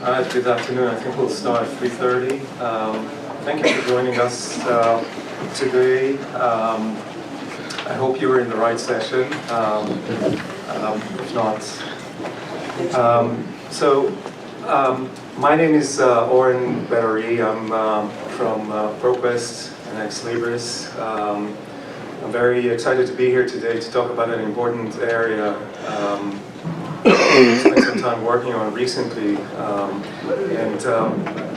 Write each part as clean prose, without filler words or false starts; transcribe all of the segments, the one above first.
Good afternoon. I think we'll start at 3:30. Thank you for joining us today. I hope you were in the right session. If not, my name is Oren Beit-Arie. I'm from ProQuest and ex-Librarians. I'm very excited to be here today to talk about an important area spent some time working on recently.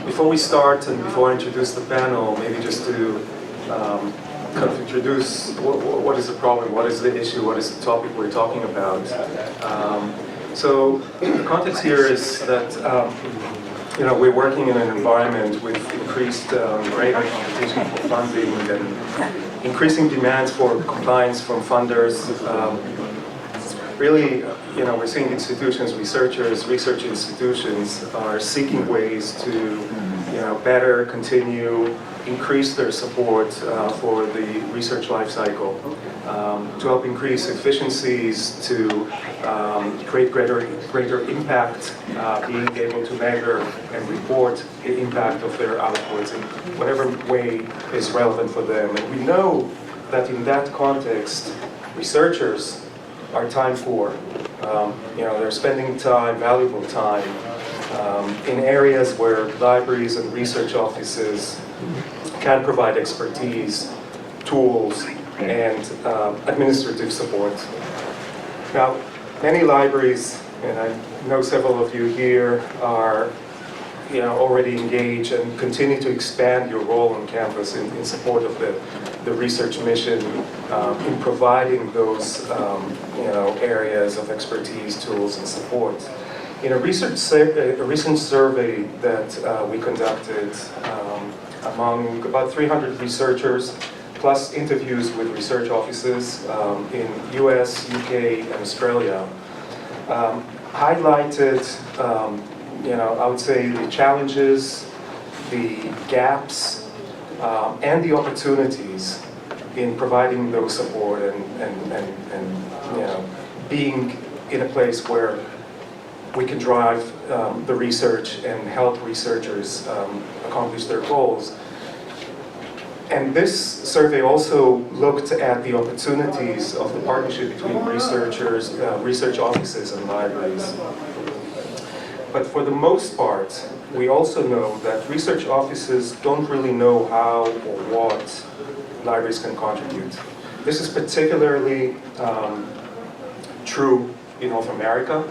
Before we start and before I introduce the panel, maybe just to kind of introduce what is the problem, what is the issue, what is the topic we're talking about. So the context here is that we're working in an environment with increased greater competition for funding and increasing demands for compliance from funders. Really, we're seeing institutions, research institutions are seeking ways to, better continue, increase their support for the research lifecycle, to help increase efficiencies, to create greater impact, being able to measure and report the impact of their outputs in whatever way is relevant for them. And we know that in that context, researchers are time poor. They're spending time, valuable time, in areas where libraries and research offices can provide expertise, tools, and administrative support. Now, many libraries, and I know several of you here, are already engaged and continue to expand your role on campus in support of the research mission in providing those areas of expertise, tools, and support. In a recent survey that we conducted among about 300 researchers, plus interviews with research offices in US, UK, and Australia, highlighted I would say the challenges, the gaps, and the opportunities in providing those support and being in a place where we can drive the research and help researchers accomplish their goals. And this survey also looked at the opportunities of the partnership between researchers, research offices, and libraries. But for the most part, we also know that research offices don't really know how or what libraries can contribute. This is particularly true in North America,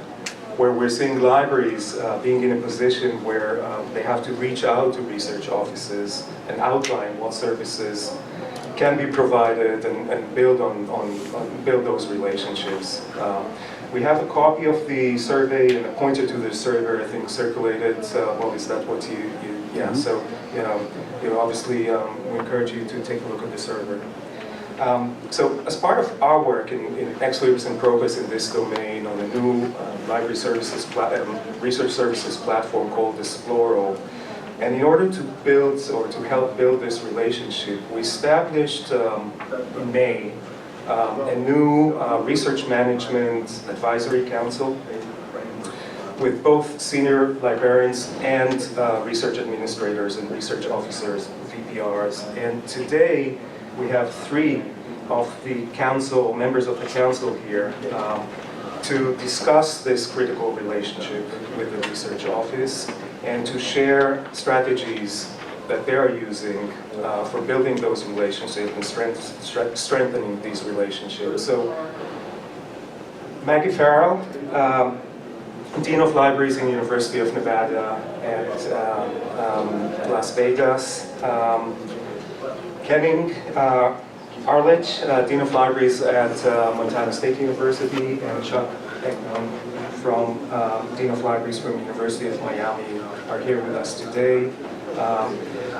where we're seeing libraries being in a position where they have to reach out to research offices and outline what services can be provided and build build those relationships. We have a copy of the survey and a pointer to the survey, I think, circulated. Well, is that what you yeah, so, obviously, we encourage you to take a look at the survey. So, as part of our work in ex-Librarians and ProQuest in this domain on a new library services research services platform called Esploro, and in order to build or to help build this relationship, we established in May a new research management advisory council with both senior librarians and research administrators and research officers, VPRs. And today we have 3 of the council, members of the council here to discuss this critical relationship with the research office and to share strategies that they are using for building those relationships and strengthening these relationships. So, Maggie Farrell, Dean of Libraries in the University of Nevada at Las Vegas. Kenning Arlitsch, Dean of Libraries at Montana State University, and Chuck Eckman from Dean of Libraries from University of Miami are here with us today.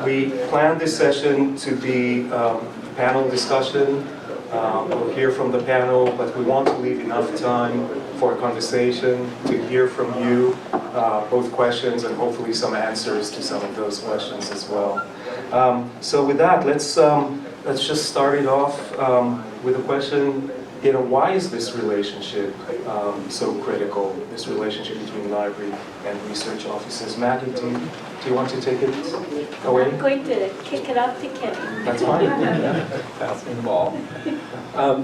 We planned this session to be a panel discussion. We'll hear from the panel, but we want to leave enough time for a conversation to hear from you, both questions and hopefully some answers to some of those questions as well. So with that, let's just start it off with a question. why is this relationship so critical, this relationship between library and research offices? Maggie, do you want to take it away? I'm going to kick it off to Kenny. That's fine. Passing the ball.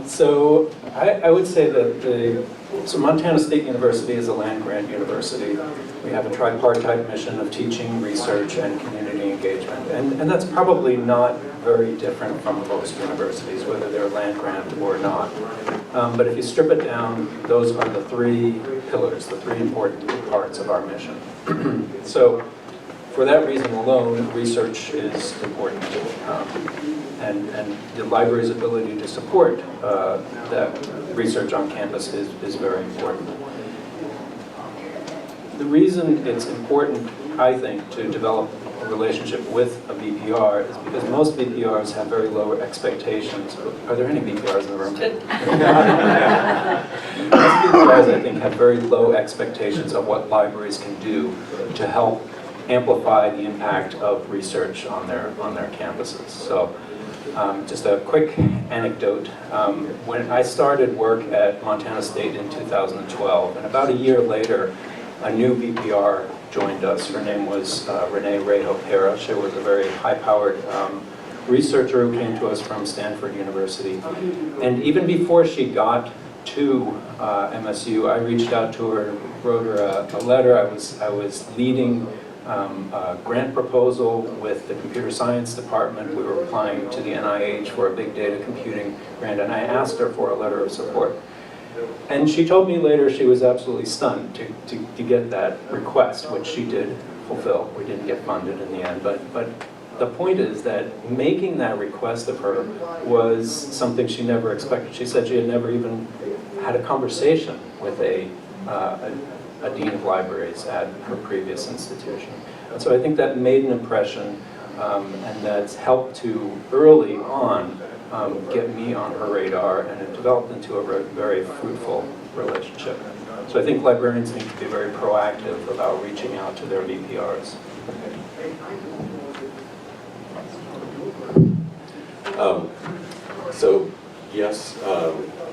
So I would say that so Montana State University is a land-grant university. We have a tripartite mission of teaching, research, and community engagement. And that's probably not very different from most universities, whether they're land-grant or not. But if you strip it down, those are the three pillars, the three important parts of our mission. So for that reason alone, research is important. And the library's ability to support that research on campus is very important. The reason it's important, I think, to develop a relationship with a VPR is because most VPRs have very low expectations. Are there any VPRs in the room? Most VPRs, I think, have very low expectations of what libraries can do to help amplify the impact of research on their campuses. So just a quick anecdote. When I started work at Montana State in 2012, and about a year later, a new VPR joined us. Her name was Renee Rejo-Pera. She was a very high-powered researcher who came to us from Stanford University. And even before she got to MSU, I reached out to her, wrote her a letter. I was leading a grant proposal with the computer science department. We were applying to the NIH for a big data computing grant, and I asked her for a letter of support. And she told me later she was absolutely stunned to get that request, which she did fulfill. We didn't get funded in the end, but the point is that making that request of her was something she never expected. She said she had never even had a conversation with a dean of libraries at her previous institution. And so I think that made an impression, and that's helped to early on get me on her radar, and it developed into a very fruitful relationship. So I think librarians need to be very proactive about reaching out to their VPRs. So yes,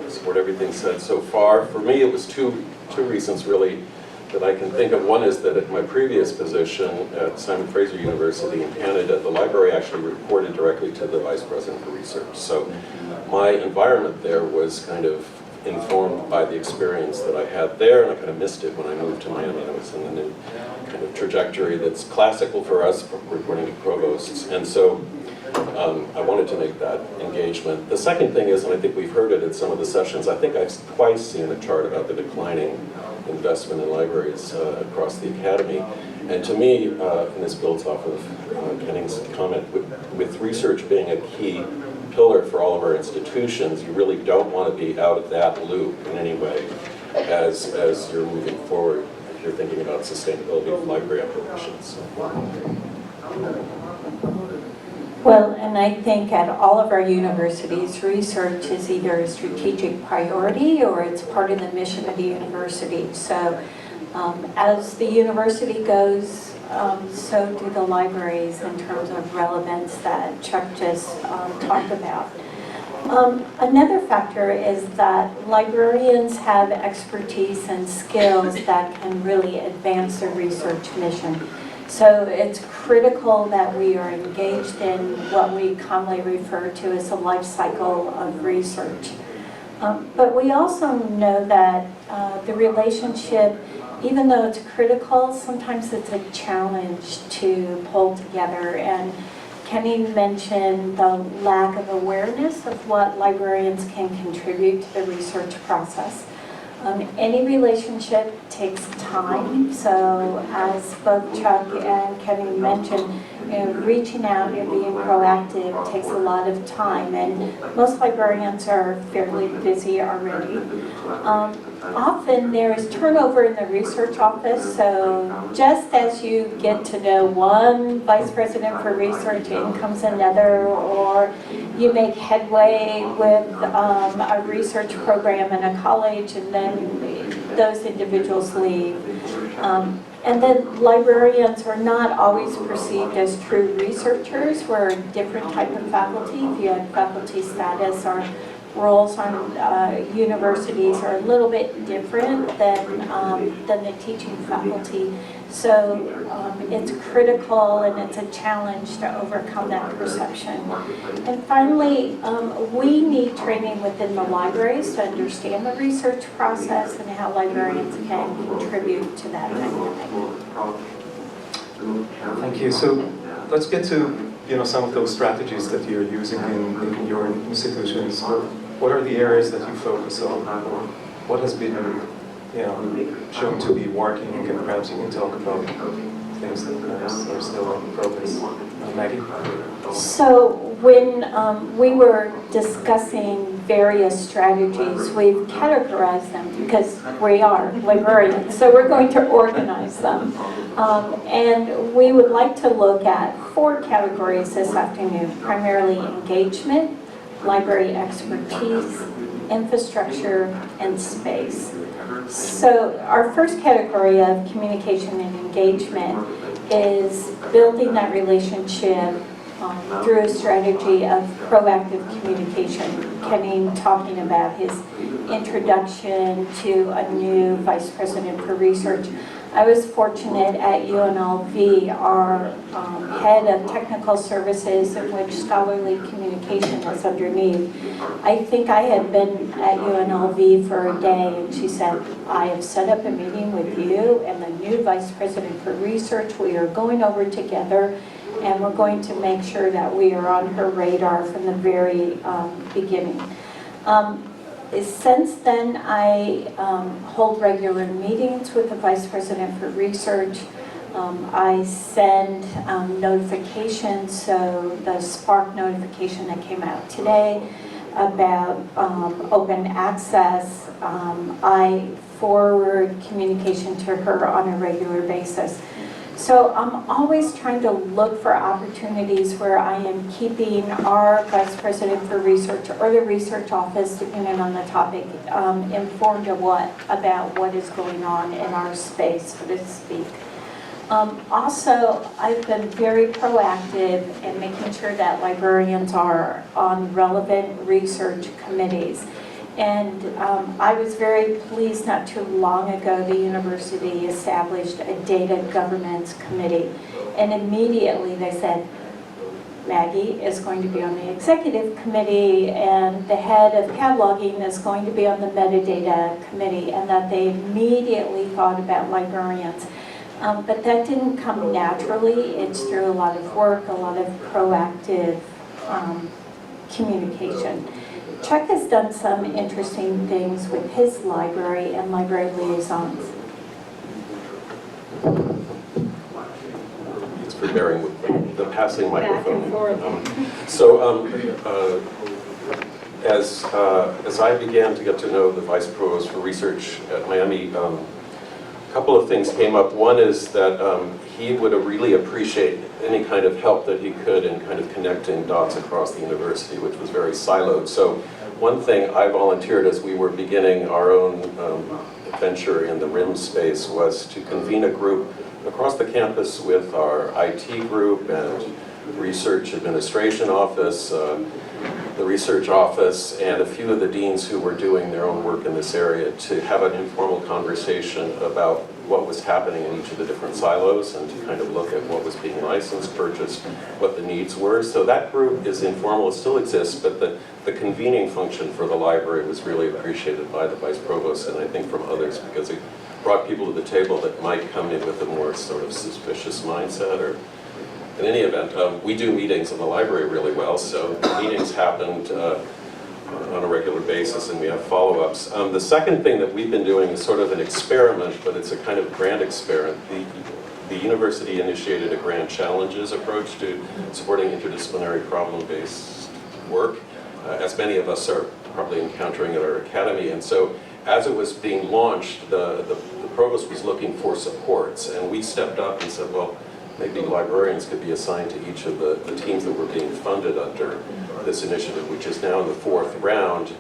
support everything said so far. For me, it was two reasons really that I can think of. One is that at my previous position at Simon Fraser University in Canada, the library actually reported directly to the Vice President for Research. So my environment there was kind of informed by the experience that I had there, and I kind of missed it when I moved to Miami. I was in a new kind of trajectory that's classical for us, reporting to provosts. And so I wanted to make that engagement. The second thing is, and I think we've heard it at some of the sessions, I think I've twice seen a chart about the declining investment in libraries across the academy. And to me, and this builds off of Kenning's comment, with research being a key pillar for all of our institutions, you really don't want to be out of that loop in any way as you're moving forward, if you're thinking about sustainability of library operations. Well, and I think at all of our universities, research is either a strategic priority or it's part of the mission of the university. So as the university goes, so do the libraries in terms of relevance that Chuck just talked about. Another factor is that librarians have expertise and skills that can really advance the research mission. So it's critical that we are engaged in what we commonly refer to as the life cycle of research. But we also know that the relationship, even though it's critical, sometimes it's a challenge to pull together. And Kenny mentioned the lack of awareness of what librarians can contribute to the research process. Any relationship takes time, so as both Chuck and Kenny mentioned, reaching out and being proactive takes a lot of time, and most librarians are fairly busy already. Often there is turnover in the research office, so just as you get to know one vice president for research, in comes another, or you make headway with a research program in a college, and then those individuals leave. And then librarians are not always perceived as true researchers. We're a different type of faculty. If you have faculty status, our roles on universities are a little bit different than the teaching faculty. So it's critical and it's a challenge to overcome that perception. And finally, we need training within the libraries to understand the research process and how librarians can contribute to that dynamic. Thank you. So let's get to some of those strategies that you're using in your institutions. What are the areas that you focus on? What has been shown to be working, and perhaps you can talk about things that are still in progress. Maggie? So when we were discussing various strategies, we've categorized them because we are librarians, so we're going to organize them. And we would like to look at 4 categories this afternoon, primarily engagement, library expertise, infrastructure, and space. So our first category of communication and engagement is building that relationship through a strategy of proactive communication. Kenny talking about his introduction to a new vice president for research. I was fortunate at UNLV, our head of technical services, in which scholarly communication is underneath. I think I had been at UNLV for a day, and she said, I have set up a meeting with you and the new vice president for research. We are going over together, and we're going to make sure that we are on her radar from the very beginning. Since then, I hold regular meetings with the Vice President for Research. I send notifications, so the Spark notification that came out today about open access, I forward communication to her on a regular basis. So I'm always trying to look for opportunities where I am keeping our Vice President for Research or the research office, depending on the topic, informed of about what is going on in our space, so to speak. Also, I've been very proactive in making sure that librarians are on relevant research committees. And I was very pleased not too long ago the university established a data governance committee. And immediately they said, Maggie is going to be on the executive committee and the head of cataloging is going to be on the metadata committee, and that they immediately thought about librarians. But that didn't come naturally. It's through a lot of work, a lot of proactive communication. Chuck has done some interesting things with his library and library liaisons. It's for bearing with the passing microphone. As I began to get to know the Vice Provost for Research at Miami, a couple of things came up. One is that he would really appreciate any kind of help that he could in kind of connecting dots across the university, which was very siloed. So one thing I volunteered as we were beginning our own venture in the RIM space was to convene a group across the campus with our IT group and research administration office, the research office, and a few of the deans who were doing their own work in this area to have an informal conversation about what was happening in each of the different silos and to kind of look at what was being licensed, purchased, what the needs were. So that group is informal, it still exists, but the convening function for the library was really appreciated by the Vice Provost and I think from others, because it brought people to the table that might come in with a more sort of suspicious mindset. Or in any event, we do meetings in the library really well, so meetings happened on a regular basis and we have follow-ups. The second thing that we've been doing is sort of an experiment, but it's a kind of grand experiment. The university initiated a grand challenges approach to supporting interdisciplinary problem-based work, as many of us are probably encountering at our academy. And so as it was being launched, the provost was looking for supports, and we stepped up and said, well, maybe librarians could be assigned to each of the teams that were being funded under this initiative, which is now in the 4th round.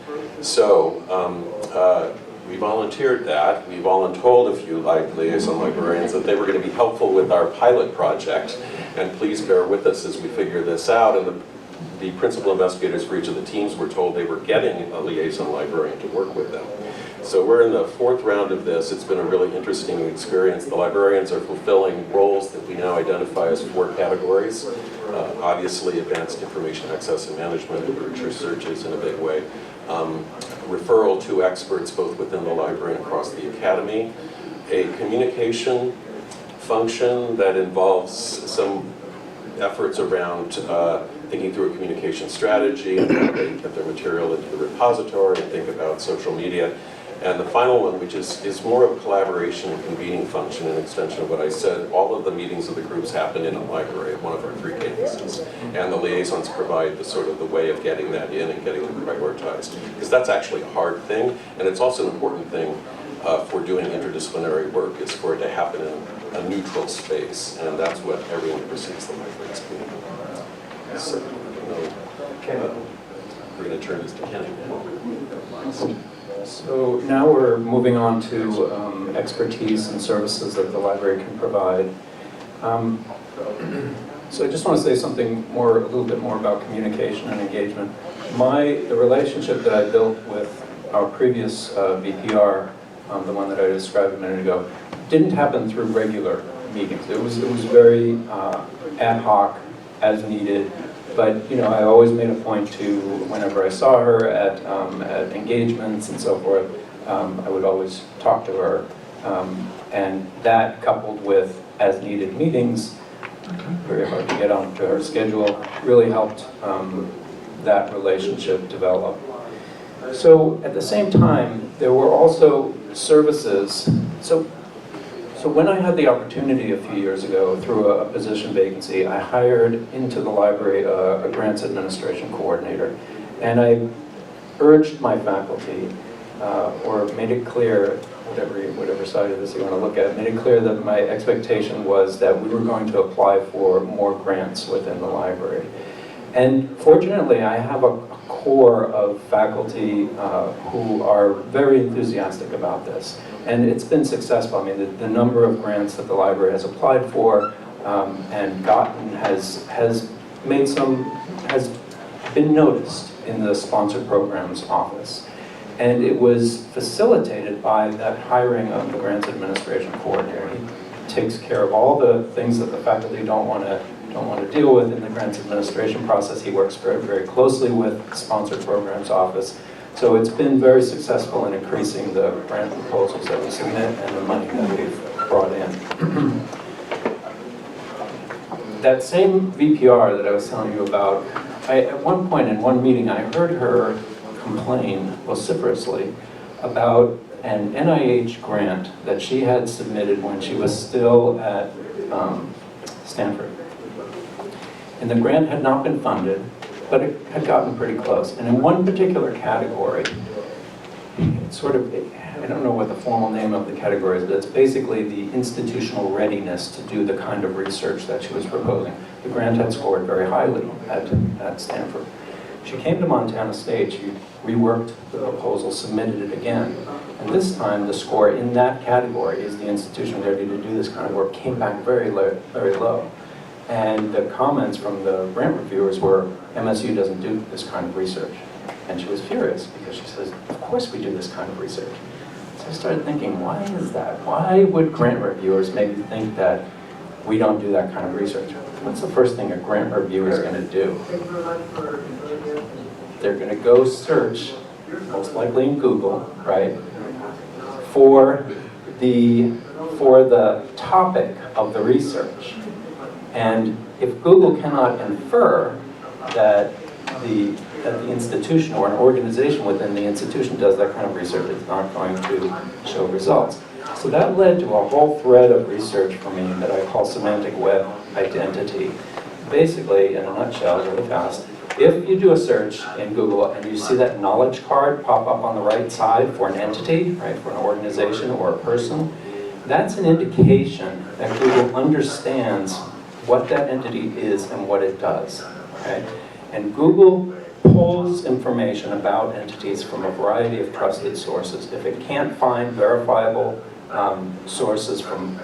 So we volunteered that. We voluntold a few liaison librarians that they were going to be helpful with our pilot project, and please bear with us as we figure this out. And the principal investigators for each of the teams were told they were getting a liaison librarian to work with them. So we're in the 4th round of this. It's been a really interesting experience. The librarians are fulfilling roles that we now identify as 4 categories. Obviously, advanced information access and management, literature searches in a big way. Referral to experts both within the library and across the academy. A communication function that involves some efforts around thinking through a communication strategy and how they get their material into the repository and think about social media. And the final one, which is more of a collaboration and convening function, an extension of what I said. All of the meetings of the groups happen in a library at one of our 3 campuses. And the liaisons provide the sort of the way of getting that in and getting them prioritized. Because that's actually a hard thing, and it's also an important thing for doing interdisciplinary work, is for it to happen in a neutral space. And that's what every university is the library's community. So, we're going to turn this to Kenny now. So now we're moving on to expertise and services that the library can provide. So I just want to say something a little bit more about communication and engagement. The relationship that I built with our previous VPR, the one that I described a minute ago, didn't happen through regular meetings. It was very ad hoc, as needed. But I always made a point to, whenever I saw her at engagements and so forth, I would always talk to her. And that, coupled with as-needed meetings, very hard to get onto her schedule, really helped that relationship develop. So at the same time, there were also services. So when I had the opportunity a few years ago, through a position vacancy, I hired into the library a grants administration coordinator. And I urged my faculty, or made it clear, whatever side of this you want to look at, made it clear that my expectation was that we were going to apply for more grants within the library. And fortunately, I have a core of faculty who are very enthusiastic about this. And it's been successful. I mean, the number of grants that the library has applied for and gotten has been noticed in the sponsored programs office. And it was facilitated by that hiring of the grants administration coordinator. He takes care of all the things that the faculty don't want to deal with in the grants administration process. He works very, very closely with the sponsored programs office. So it's been very successful in increasing the grant proposals that we submit and the money that we've brought in. That same VPR that I was telling you about, at one point in one meeting, I heard her complain vociferously about an NIH grant that she had submitted when she was still at Stanford. And the grant had not been funded, but it had gotten pretty close. And in one particular category, it's sort of, I don't know what the formal name of the category is, but it's basically the institutional readiness to do the kind of research that she was proposing. The grant had scored very highly at Stanford. She came to Montana State, she reworked the proposal, submitted it again. And this time, the score in that category, is the institution ready to do this kind of work, came back very low. And the comments from the grant reviewers were, MSU doesn't do this kind of research. And she was furious because she says, of course we do this kind of research. So I started thinking, why is that? Why would grant reviewers maybe think that we don't do that kind of research? What's the first thing a grant reviewer is going to do? They're going to go search, most likely in Google, right, for the topic of the research. And if Google cannot infer that the institution or an organization within the institution does that kind of research, it's not going to show results. So that led to a whole thread of research for me that I call semantic web identity. Basically, in a nutshell, really fast, if you do a search in Google and you see that knowledge card pop up on the right side for an entity, right, for an organization or a person, that's an indication that Google understands what that entity is and what it does, okay? And Google pulls information about entities from a variety of trusted sources. If it can't find verifiable sources from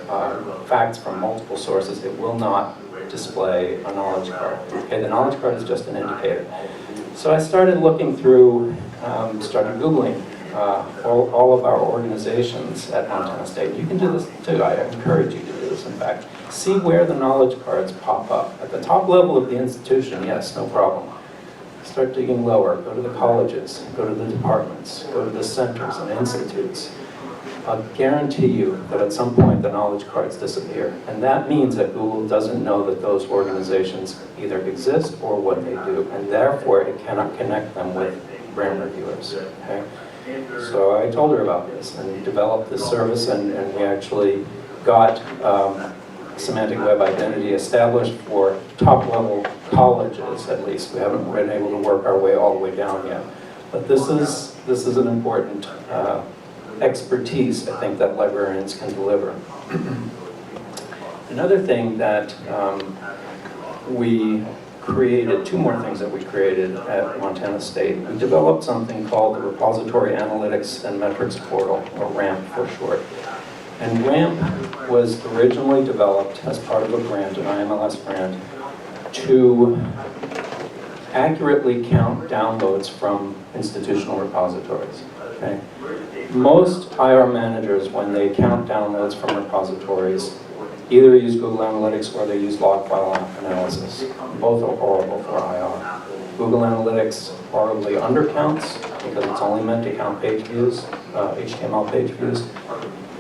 facts from multiple sources, it will not display a knowledge card. Okay, the knowledge card is just an indicator. So I started looking through, started Googling all of our organizations at Montana State. You can do this too. I encourage you to do this, in fact. See where the knowledge cards pop up. At the top level of the institution, yes, no problem. Start digging lower. Go to the colleges. Go to the departments. Go to the centers and institutes. I'll guarantee you that at some point the knowledge cards disappear. And that means that Google doesn't know that those organizations either exist or what they do. And therefore, it cannot connect them with brand reviewers. Okay? So I told her about this and developed this service, and we actually got semantic web identity established for top-level colleges, at least. We haven't been able to work our way all the way down yet. But this is an important expertise, I think, that librarians can deliver. Another thing that we created, two more things that we created at Montana State. We developed something called the Repository Analytics and Metrics Portal, or RAMP for short. And RAMP was originally developed as part of a grant, an IMLS grant, to accurately count downloads from institutional repositories. Okay? Most IR managers, when they count downloads from repositories, either use Google Analytics or they use log file analysis. Both are horrible for IR. Google Analytics horribly undercounts because it's only meant to count page views, HTML page views.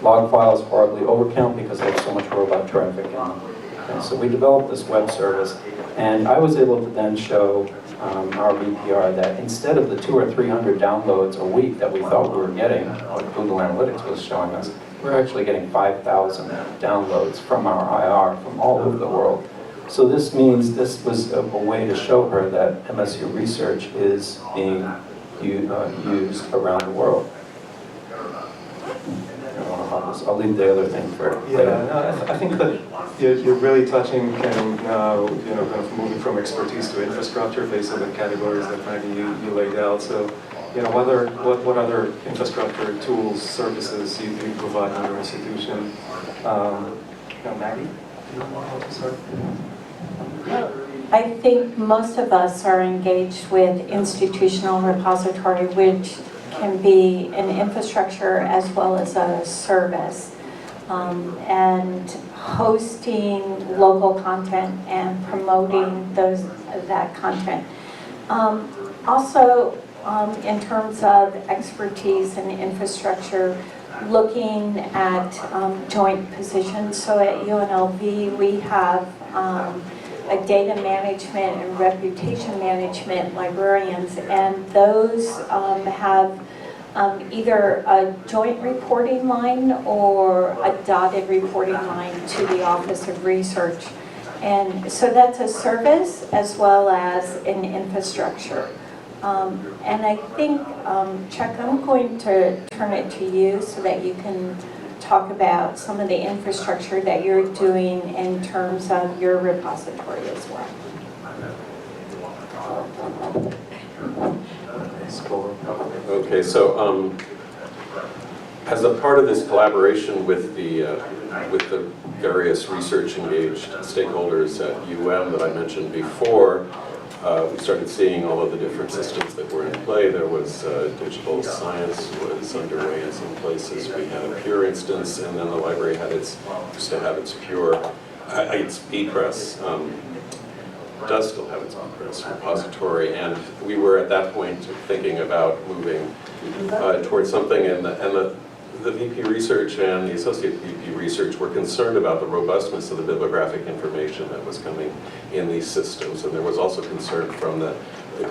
Log files horribly overcount because they have so much robot traffic in them. Okay, so we developed this web service, and I was able to then show our VPR that instead of the 200 or 300 downloads a week that we thought we were getting, what Google Analytics was showing us, we're actually getting 5,000 downloads from our IR from all over the world. So this means this was a way to show her that MSU research is being used around the world. I'll leave the other thing for later. Yeah, I think that you're really touching now, kind of moving from expertise to infrastructure based on the categories that Maggie you laid out. So, what other infrastructure tools, services you provide in your institution? Maggie, do you want to start? I think most of us are engaged with institutional repository, which can be an infrastructure as well as a service, and hosting local content and promoting that content. Also, in terms of expertise and infrastructure, looking at joint positions. So at UNLV, we have a data management and reputation management librarians, and those have either a joint reporting line or a dotted reporting line to the Office of Research. And so that's a service as well as an infrastructure. And I think, Chuck, I'm going to turn it to you so that you can talk about some of the infrastructure that you're doing in terms of your repository as well. Okay, so as a part of this collaboration with the various research engaged stakeholders at UM that I mentioned before, we started seeing all of the different systems that were in play. There was digital science was underway in some places. We had a Pure instance, and then the library had used to have its Pure, its ePress, does still have its ePress repository, and we were at that point thinking about moving towards something, and the VP Research and the Associate VP Research were concerned about the robustness of the bibliographic information that was coming in these systems, and there was also concern from the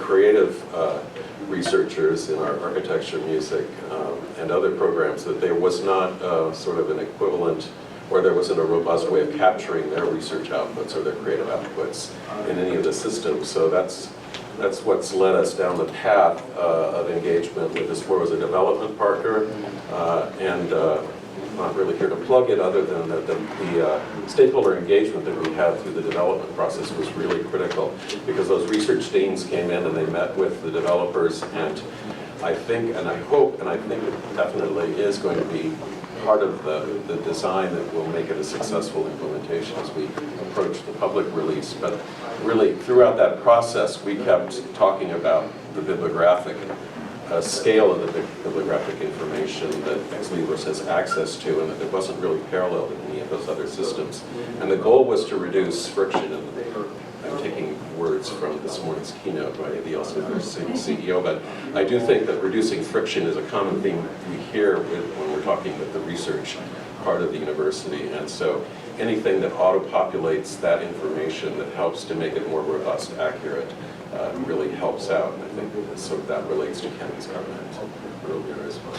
creative researchers in our architecture, music, and other programs that there was not sort of an equivalent, or there wasn't a robust way of capturing their research outputs or their creative outputs in any of the systems. So that's what's led us down the path of engagement with this. As a development partner, and I'm not really here to plug it other than that the stakeholder engagement that we had through the development process was really critical, because those research deans came in and they met with the developers, and I think, and I hope, and I think it definitely is going to be part of the design that will make it a successful implementation as we approach the public release. But really, throughout that process, we kept talking about the bibliographic scale of the bibliographic information that Ex Libris has access to, and that it wasn't really paralleled in any of those other systems. And the goal was to reduce friction. And I'm taking words from this morning's keynote by the Elsevier CEO, but I do think that reducing friction is a common theme we hear when we're talking with the research part of the university. And so anything that auto-populates that information that helps to make it more robust, accurate, really helps out. And I think so that relates to Kenny's comment earlier as well.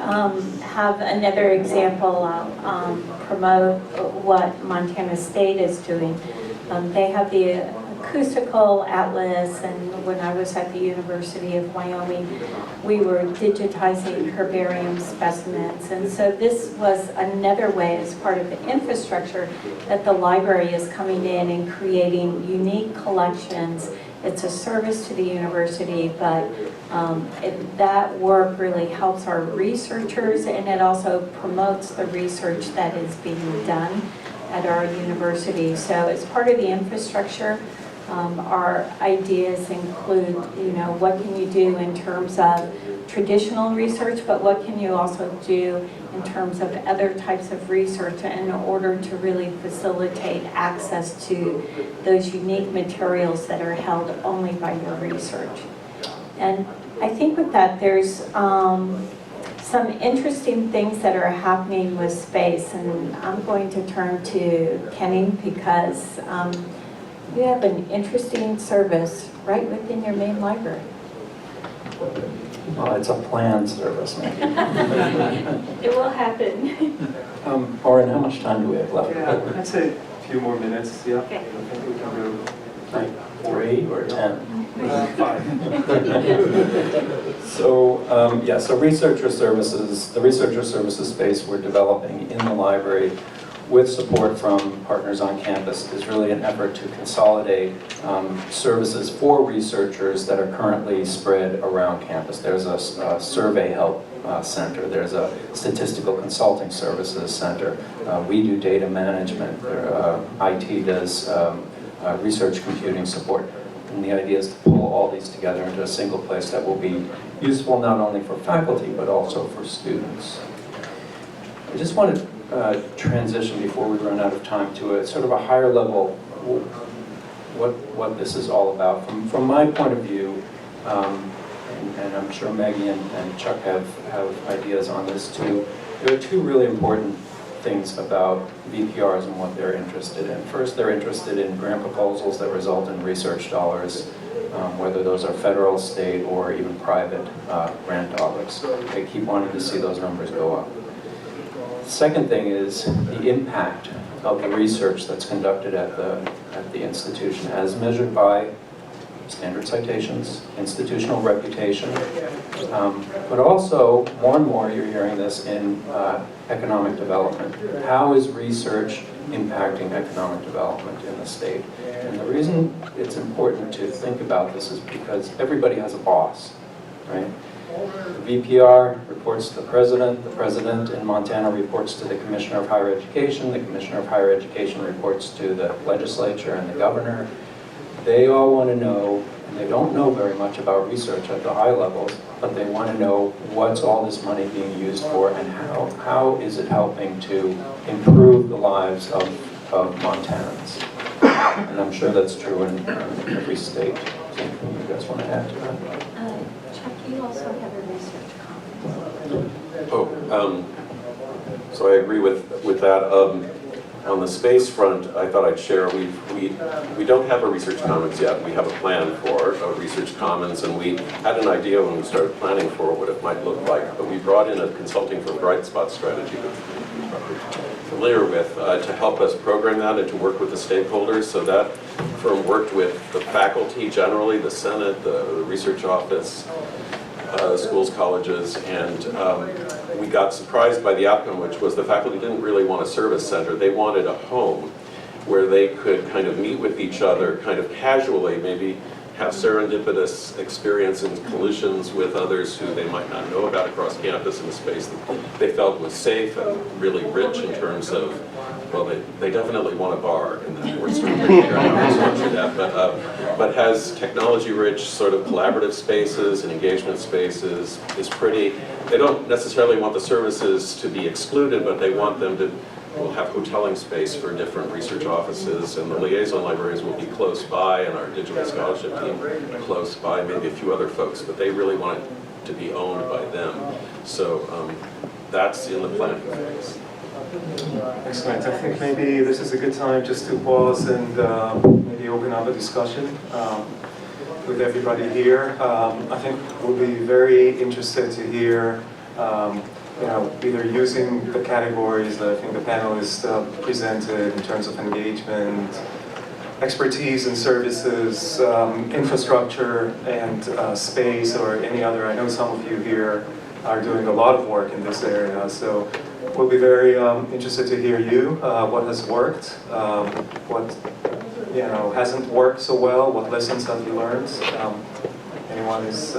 I have another example. I'll promote what Montana State is doing. They have the acoustical atlas, and when I was at the University of Wyoming, we were digitizing herbarium specimens. And so this was another way, as part of the infrastructure, that the library is coming in and creating unique collections. It's a service to the university, but that work really helps our researchers, and it also promotes the research that is being done at our university. So as part of the infrastructure, our ideas include, what can you do in terms of traditional research, but what can you also do in terms of other types of research in order to really facilitate access to those unique materials that are held only by your research. And I think with that, there's some interesting things that are happening with space, and I'm going to turn to Kenny because you have an interesting service right within your main library. Well, it's a planned service, maybe. It will happen. Oren, how much time do we have left? Yeah, I'd say a few more minutes. Yeah. Okay. I think we can do Like 3 or 10? 5. So, so researcher services, the researcher services space we're developing in the library with support from partners on campus is really an effort to consolidate services for researchers that are currently spread around campus. There's a survey help center, there's a statistical consulting services center, we do data management, IT does research computing support. And the idea is to pull all these together into a single place that will be useful not only for faculty but also for students. I just want to transition before we run out of time to a sort of a higher level what this is all about. From my point of view, and I'm sure Maggie and Chuck have ideas on this too, there are two really important things about VPRs and what they're interested in. First, they're interested in grant proposals that result in research dollars, whether those are federal, state, or even private grant dollars. They keep wanting to see those numbers go up. The second thing is the impact of the research that's conducted at the institution as measured by standard citations, institutional reputation, but also more and more you're hearing this in economic development. How is research impacting economic development in the state? And the reason it's important to think about this is because everybody has a boss, right? The VPR reports to the president in Montana reports to the Commissioner of Higher Education, the Commissioner of Higher Education reports to the legislature and the governor. They all want to know, and they don't know very much about research at the high levels, but they want to know what's all this money being used for and how is it helping to improve the lives of Montanans. And I'm sure that's true in every state. Anything you guys want to add to that? Chuck, you also have a research conference. So I agree with that. On the space front, I thought I'd share, we don't have a research commons yet. We have a plan for a research commons, and we had an idea when we started planning for what it might look like, but we brought in a consulting for Bright Spot strategy that you're probably familiar with to help us program that and to work with the stakeholders. So that firm worked with the faculty generally, the Senate, the research office, schools, colleges, and we got surprised by the outcome, which was the faculty didn't really want a service center. They wanted a home where they could kind of meet with each other kind of casually, maybe have serendipitous experience and collisions with others who they might not know about across campus in a space that they felt was safe and really rich in terms of, well, they definitely want a bar, and then we're sort of figuring out how to structure that, but has technology-rich sort of collaborative spaces and engagement spaces, is pretty, they don't necessarily want the services to be excluded, but they want them to, we'll have hoteling space for different research offices, and the liaison librarians will be close by, and our digital scholarship team close by, maybe a few other folks, but they really want it to be owned by them. So that's in the planning phase. Excellent. I think maybe this is a good time just to pause and maybe open up a discussion with everybody here. I think we'll be very interested to hear either using the categories that I think the panelists presented in terms of engagement, expertise and services, infrastructure and space, or any other. I know some of you here are doing a lot of work in this area, so we'll be very interested to hear you, what has worked, what hasn't worked so well, what lessons have you learned. Anyone is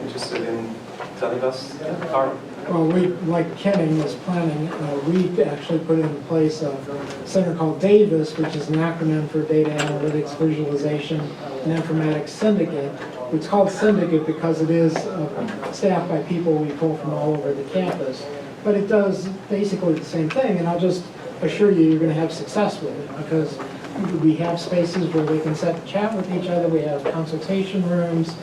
interested in telling us? Carl? Well, we, like Kenning was planning, we actually put in place a center called DAVIS, which is an acronym for Data Analytics, Visualization, and Informatics Syndicate. It's called Syndicate because it is staffed by people we pull from all over the campus. But it does basically the same thing, and I'll just assure you you're going to have success with it, because we have spaces where they can sit and chat with each other. We have consultation rooms.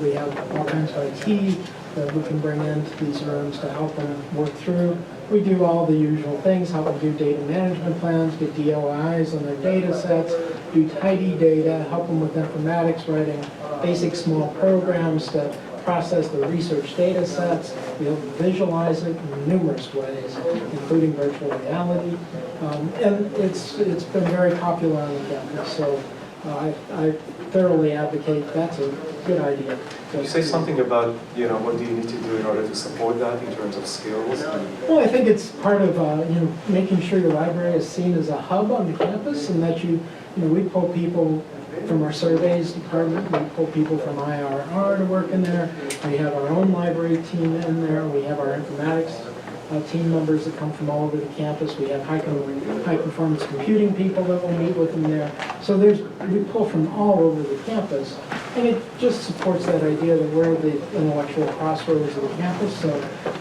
We have all kinds of IT that we can bring into these rooms to help them work through. We do all the usual things, help them do data management plans, get DOIs on their data sets, do tidy data, help them with informatics, writing basic small programs to process the research data sets. We help visualize it in numerous ways, including virtual reality. And it's been very popular on the campus, so I thoroughly advocate that's a good idea. Can you say something about, what do you need to do in order to support that in terms of skills? Well, I think it's part of, making sure your library is seen as a hub on the campus, and that we pull people from our surveys department, we pull people from IRR to work in there. We have our own library team in there. We have our informatics team members that come from all over the campus. We have high performance computing people that will meet with them there. So we pull from all over the campus, and it just supports that idea that we're the intellectual crossroads of the campus. So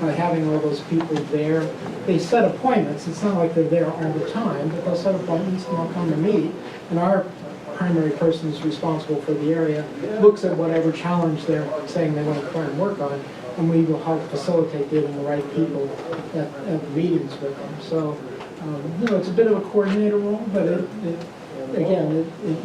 by having all those people there, they set appointments. It's not like they're there all the time, but they'll set appointments and they'll come to meet. And our primary person who's responsible for the area looks at whatever challenge they're saying they want to try and work on, and we will help facilitate getting the right people at the meetings with them. So, it's a bit of a coordinator role, but it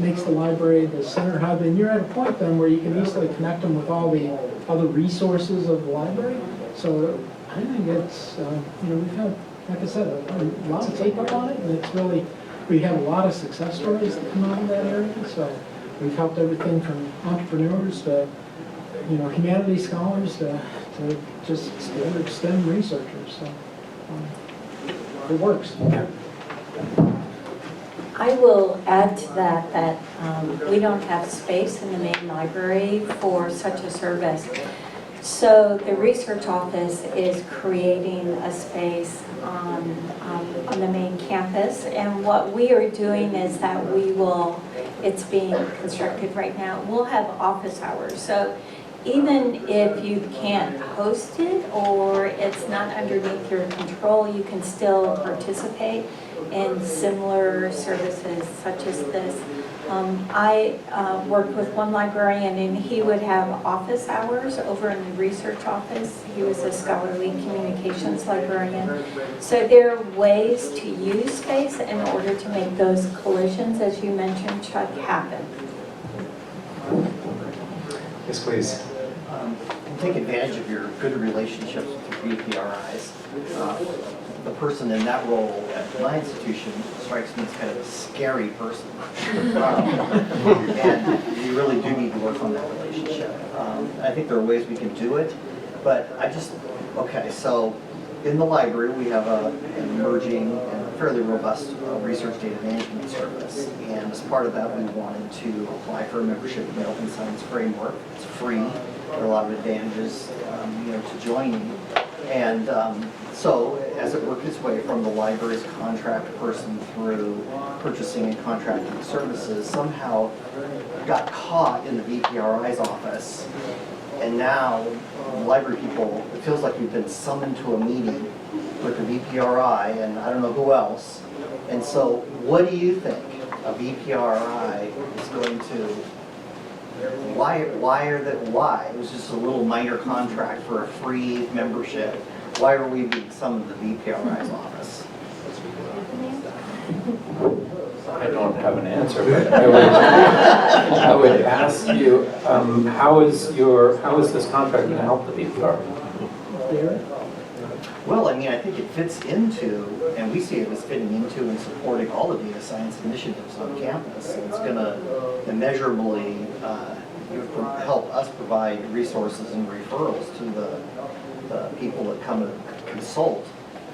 makes the library the center hub, and you're at a point then where you can easily connect them with all the other resources of the library. So I think it's, we've had, like I said, a lot of take up on it, and it's really, we have a lot of success stories that come out of that area. So we've helped everything from entrepreneurs to humanities scholars to just standard STEM researchers. So it works. I will add to that we don't have space in the main library for such a service. So the research office is creating a space on the main campus, and what we are doing is that it's being constructed right now, we'll have office hours. So even if you can't host it or it's not underneath your control, you can still participate in similar services such as this. I worked with one librarian, and he would have office hours over in the research office. He was a scholarly communications librarian. So there are ways to use space in order to make those collisions, as you mentioned, Chuck, happen. Yes, please. Take advantage of your good relationships with your VPRIs. The person in that role at my institution strikes me as kind of a scary person. And you really do need to work on that relationship. I think there are ways we can do it, but so in the library, we have an emerging and fairly robust research data management service. And as part of that, we wanted to apply for a membership in the Open Science Framework. It's free. There are a lot of advantages, to joining. And so as it worked its way from the library's contract person through purchasing and contracting services, somehow got caught in the VPRI's office. And now, library people, it feels like we've been summoned to a meeting with the VPRI and I don't know who else. And so, what do you think a VPRI is going to, why? It was just a little minor contract for a free membership. Why are we being summoned to the VPRI's office? I don't have an answer, but I would ask you, how is this contract going to help the VPR? Well, I mean, I think it fits into, and we see it as fitting into and supporting all the data science initiatives on campus. It's going to immeasurably help us provide resources and referrals to the people that come and consult.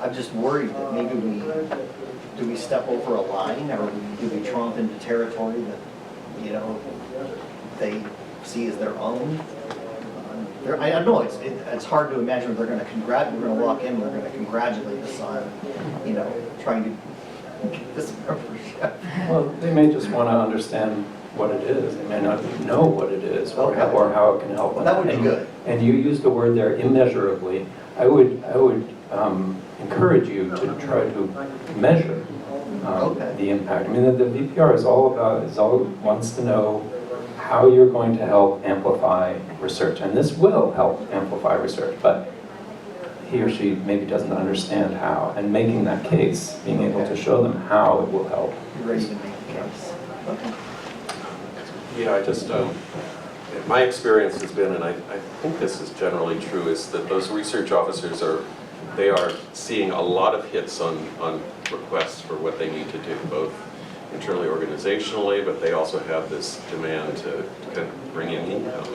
I'm just worried that maybe do we step over a line, or do we tromp into territory that, they see as their own? I don't know, it's hard to imagine they're going to walk in and they're going to congratulate us on, trying to get this membership. Well, they may just want to understand what it is. They may not know what it is or, Okay. or how it can help them. That would be good. And you used the word there, immeasurably. I would encourage you to try to measure Okay. the impact. I mean, the VPR is all wants to know how you're going to help amplify research. And this will help amplify research, but he or she maybe doesn't understand how. And making that case, being able to show them how it will help. You're ready to make the case. Okay. Yeah, I just, my experience has been, and I think this is generally true, is that those research officers are seeing a lot of hits on requests for what they need to do, both internally organizationally, but they also have this demand to kind of bring in income.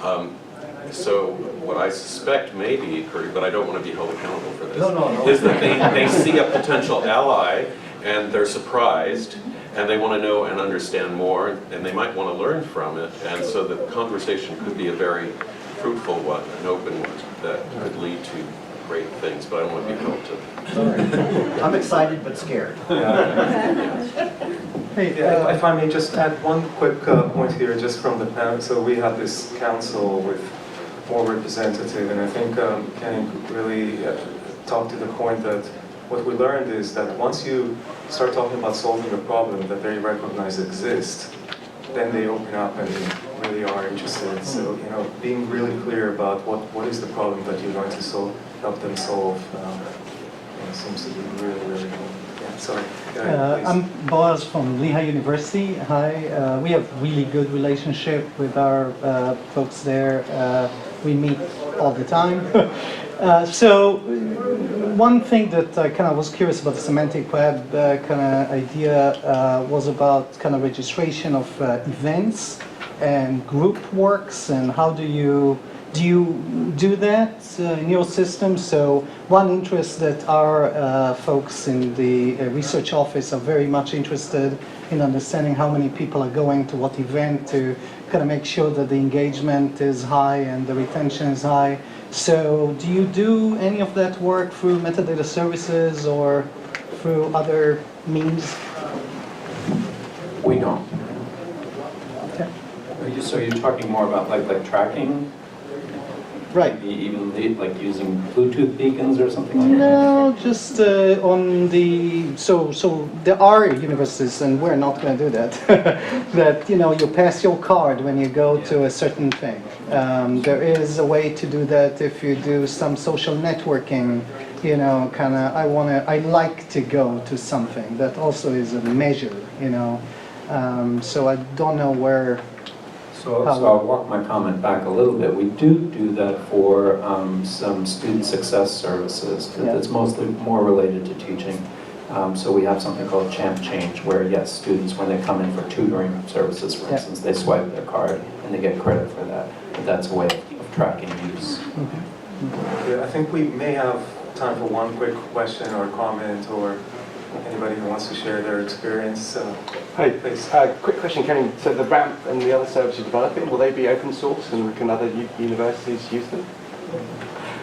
And so what I suspect may be occurring, but I don't want to be held accountable for this, No. is that they see a potential ally and they're surprised and they want to know and understand more, and they might want to learn from it. And so the conversation could be a very fruitful one, an open one, that could lead to great things, but I don't want to be held to. I'm excited but scared. Hey, if I may just add one quick point here, just from the panel. So we have this council with more representative, and I think Kenny really talked to the point that what we learned is that once you start talking about solving a problem that they recognize exists, then they open up and really are interested. So, being really clear about what is the problem that you're going to help them solve seems to be really, really good. Yeah, sorry. Go ahead, please. I'm Boaz from Lehigh University. Hi. We have really good relationship with our folks there. We meet all the time. So one thing that I kind of was curious about the semantic web kind of idea was about kind of registration of events and group works, and how do you do that in your system? So one interest that our folks in the research office are very much interested in understanding how many people are going to what event, to kind of make sure that the engagement is high and the retention is high. So do you do any of that work through metadata services or through other means? We don't. Okay. So you're talking more about like tracking? Right. Maybe even like using Bluetooth beacons or something like that? No, just on the, so there are universities, and we're not going to do that, that, you pass your card when you go to a certain thing. There is a way to do that if you do some social networking, kind of, I like to go to something. That also is a measure, so I don't know where. So I'll walk my comment back a little bit. We do that for some student success services. Yeah. That's mostly more related to teaching. So we have something called Champ Change, where yes, students, when they come in for tutoring services, for instance, they swipe their card and they get credit for that. But that's a way of tracking use. Yeah, I think we may have time for one quick question or comment, or anybody who wants to share their experience. Hi. Please. Quick question, Kenny. So the ramp and the other services you're developing, will they be open source and can other universities use them?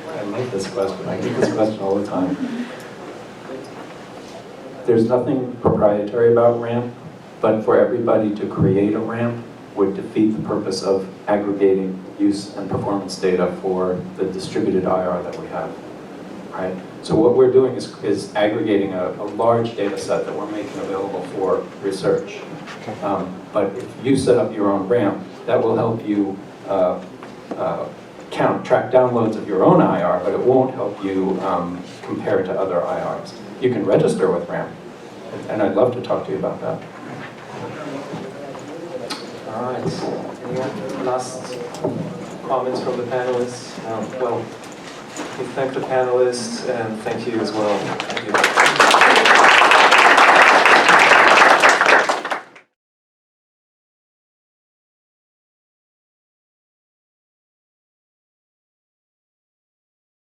I love this question. I get this question all the time. There's nothing proprietary about RAMP, but for everybody to create a RAMP would defeat the purpose of aggregating use and performance data for the distributed IR that we have, right? So what we're doing is aggregating a large data set that we're making available for research. But if you set up your own RAMP, that will help you track downloads of your own IR, but it won't help you compare to other IRs. You can register with RAMP, and I'd love to talk to you about that. All right. Any last comments from the panelists? Well, we thank the panelists and thank you as well. Thank you.